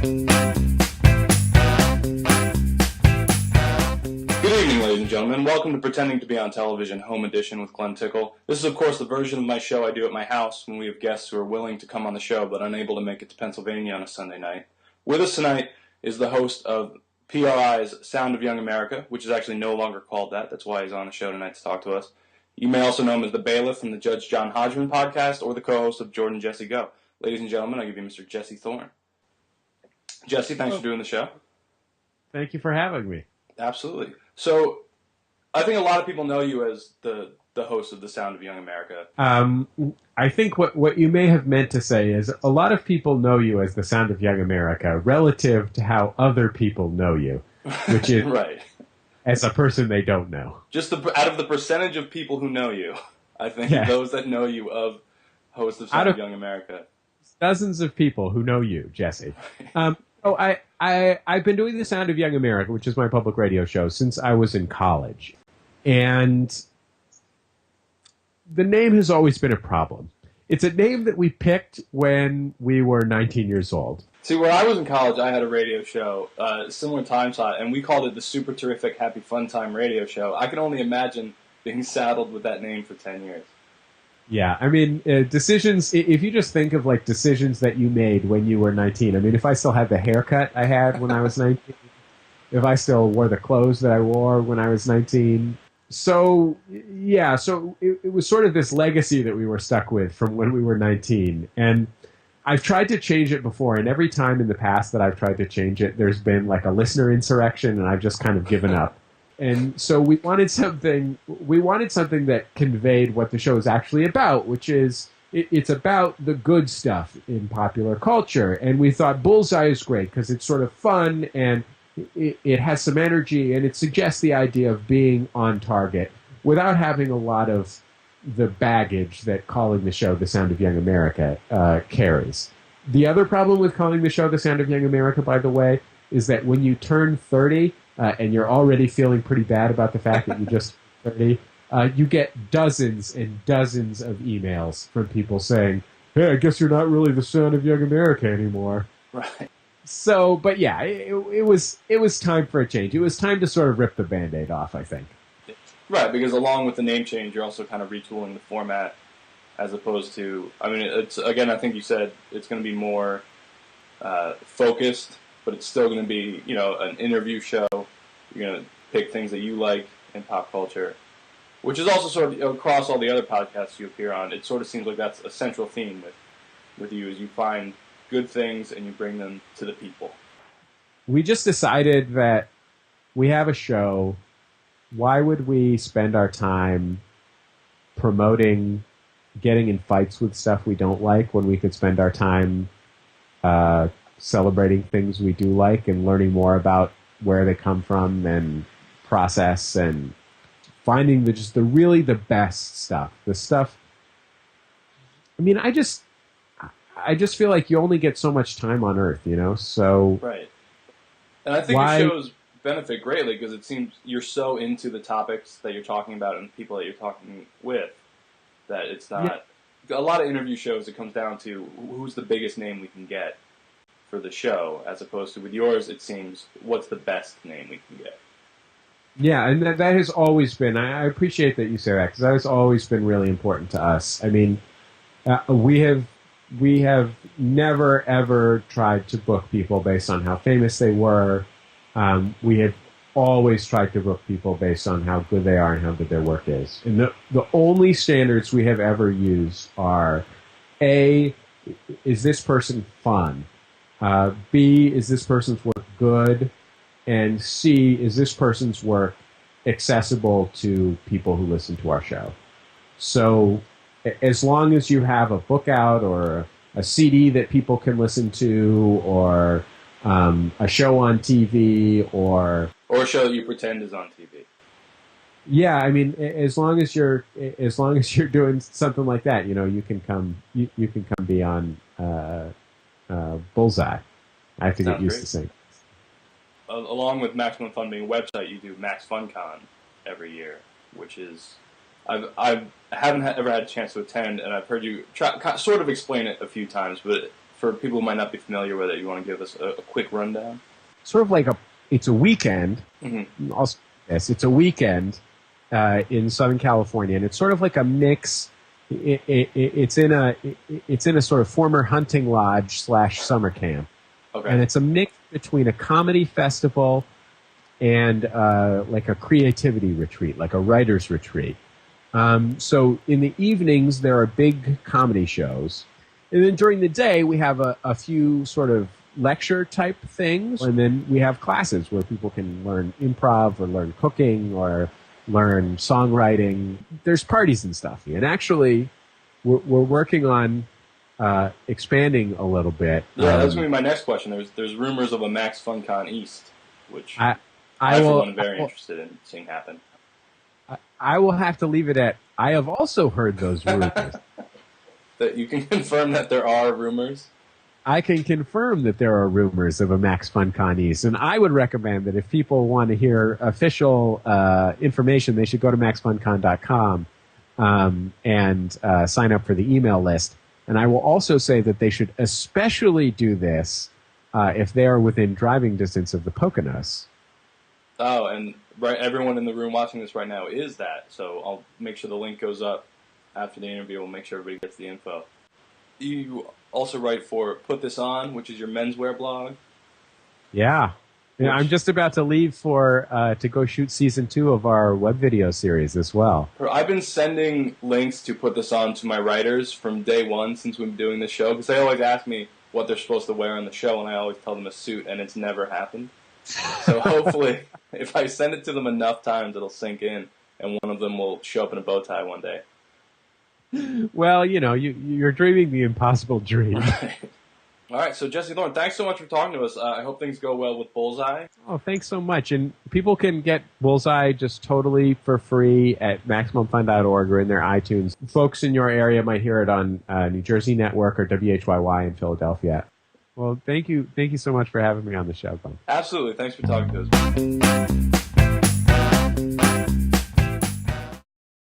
Good evening, ladies and gentlemen. Welcome to Pretending to be on Television, Home Edition with Glen Tickle. This is, of course, the version of my show I do at my house when we have guests who are willing to come on the show but unable to make it to Pennsylvania on a Sunday night. With us tonight is the host of PRI's Sound of Young America, which is actually no longer called that. That's why he's on the show tonight to talk to us. You may also know him as the bailiff from the Judge John Hodgman podcast or the co-host of Jordan Jesse Go. Ladies and gentlemen, I give you Mr. Jesse Thorn. Jesse, thanks for doing the show. Thank you for having me. Absolutely. So, I think a lot of people know you as the host of the Sound of Young America. I think what you may have meant to say is a lot of people know you as the Sound of Young America relative to how other people know you, which is right. As a person they don't know. Just out of the percentage of people who know you, I think those that know you of host of Sound of Young America. Dozens of people who know you, Jesse. I've been doing the Sound of Young America, which is my public radio show, since I was in college. And the name has always been a problem. It's a name that we picked when we were 19 years old. See, where I was in college, I had a radio show, similar time slot, and we called it the Super Terrific Happy Fun Time Radio Show. I can only imagine being saddled with that name for 10 years. Yeah, I mean, decisions, if you just think of, like, decisions that you made when you were 19, I mean, if I still had the haircut I had when I was 19, if I still wore the clothes that I wore when I was 19. So, yeah, it was sort of this legacy that we were stuck with from when we were 19. And I've tried to change it before, and every time in the past that I've tried to change it, there's been, like, a listener insurrection, and I've just kind of given up. And so we wanted something that conveyed what the show is actually about, which is it's about the good stuff in popular culture. And we thought Bullseye is great because it's sort of fun and it has some energy and it suggests the idea of being on target without having a lot of the baggage that calling the show The Sound of Young America carries. The other problem with calling the show The Sound of Young America, by the way, is that when you turn 30... and you're already feeling pretty bad about the fact that you just 30, you get dozens and dozens of emails from people saying, hey, I guess you're not really the Sound of Young America anymore. Right. So, but yeah, it was time for a change. It was time to sort of rip the Band-Aid off, I think. Right, because along with the name change, you're also kind of retooling the format as opposed to, I mean, it's again, I think you said it's going to be more focused, but it's still going to be, an interview show. You're going to pick things that you like in pop culture, which is also sort of across all the other podcasts you appear on. It sort of seems like that's a central theme with you, is you find good things and you bring them to the people. We just decided that we have a show. Why would we spend our time promoting getting in fights with stuff we don't like when we could spend our time celebrating things we do like and learning more about where they come from and process and finding the really the best stuff. The stuff. I mean, I just feel like you only get so much time on Earth, So right. And I think your shows benefit greatly because it seems you're so into the topics that you're talking about and the people that you're talking with that it's not a lot of interview shows. It comes down to who's the biggest name we can get for the show, as opposed to with yours, it seems, what's the best name we can get? Yeah, and that has always been, I appreciate that you say that, because that has always been really important to us. I mean, we have never, ever tried to book people based on how famous they were. We have always tried to book people based on how good they are and how good their work is. And the only standards we have ever used are, A, is this person fun? B, is this person's work good? And C, is this person's work accessible to people who listen to our show? So as long as you have a book out or a CD that people can listen to or a show on TV or a show that you pretend is on TV. Yeah, I mean, as long as you're doing something like that, you can come be on Bullseye. I have to get used to saying. Along with Maximum Fun being a website, you do Max FunCon every year, which is I haven't ever had a chance to attend, and I've heard you sort of explain it a few times. But for people who might not be familiar with it, you want to give us a quick rundown? Sort of like it's a weekend. Mm-hmm. Also, yes, it's a weekend in Southern California, and it's sort of like a mix. It's in a sort of former hunting lodge / summer camp, Okay. and it's a mix between a comedy festival and like a creativity retreat, like a writer's retreat. So in the evenings there are big comedy shows, and then during the day we have a few sort of lecture type things, and then we have classes where people can learn improv or learn cooking or learn songwriting. There's parties and stuff, and actually we're working on expanding a little bit. Yeah, that's going to be my next question. There's rumors of a Max FunCon East, which I for one am very interested in seeing happen. I will have to leave it at, I have also heard those rumors. That you can confirm that there are rumors? I can confirm that there are rumors of a Max FunCon East, and I would recommend that if people want to hear official information, they should go to maxfuncon.com and sign up for the email list. And I will also say that they should especially do this if they are within driving distance of the Poconos. Oh, and right, everyone in the room watching this right now is that, so I'll make sure the link goes up after the interview. We'll make sure everybody gets the info. You also write for Put This On, which is your menswear blog. Yeah. I'm just about to leave to go shoot season 2 of our web video series as well. I've been sending links to Put This On to my writers from day one since we've been doing this show, because they always ask me what they're supposed to wear on the show, and I always tell them a suit, and it's never happened. So hopefully, if I send it to them enough times, it'll sink in, and one of them will show up in a bow tie one day. Well, you're dreaming the impossible dream. Right. All right, so Jesse Thorn, thanks so much for talking to us. I hope things go well with Bullseye. Oh, thanks so much. And people can get Bullseye just totally for free at MaximumFun.org or in their iTunes. Folks in your area might hear it on New Jersey Network or WHYY in Philadelphia. Well, thank you so much for having me on the show, Glenn. Absolutely. Thanks for talking to us.